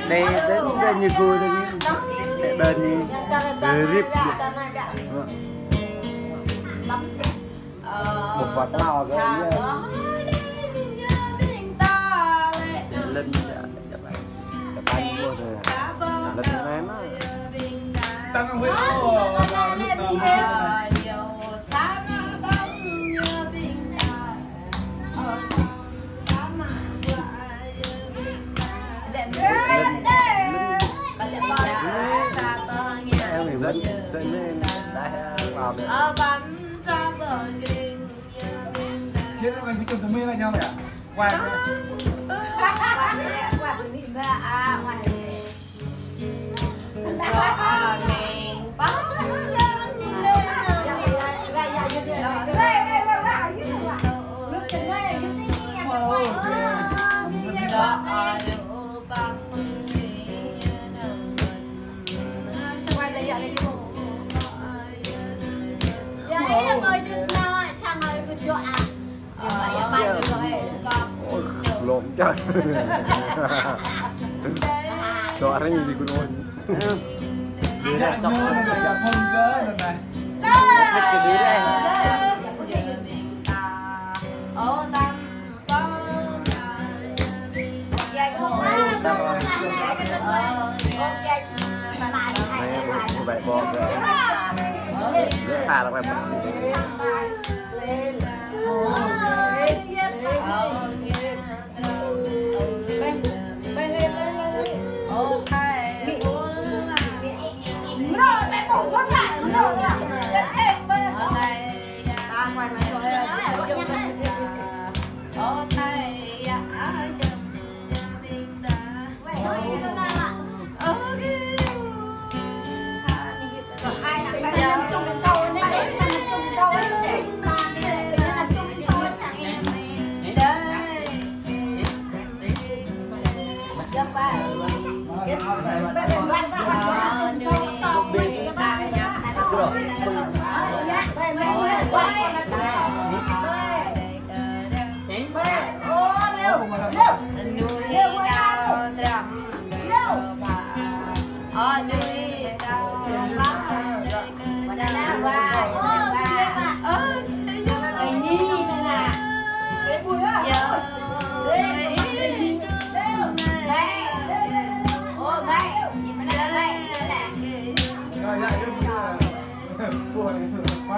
đây đến như cô đây bên đi rip một vật nào cái lên chụp anh mua rồi lên em á tăng huyết chết anh cái chồng của mình lại nhau nhỉ? Quay lộn trời suaranya di gunung dia cok enggak pun ke này cái gì đây vậy bò thả là phải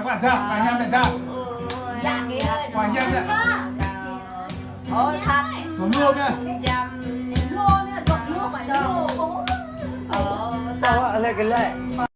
Quả thật, quả nhâm này thật. Dạ kìa. Quả nhâm này. Ồ thật. Thổ luôn nha. Luôn nha, giọt nước mà đâu. Tao ạ, lấy cái lệ.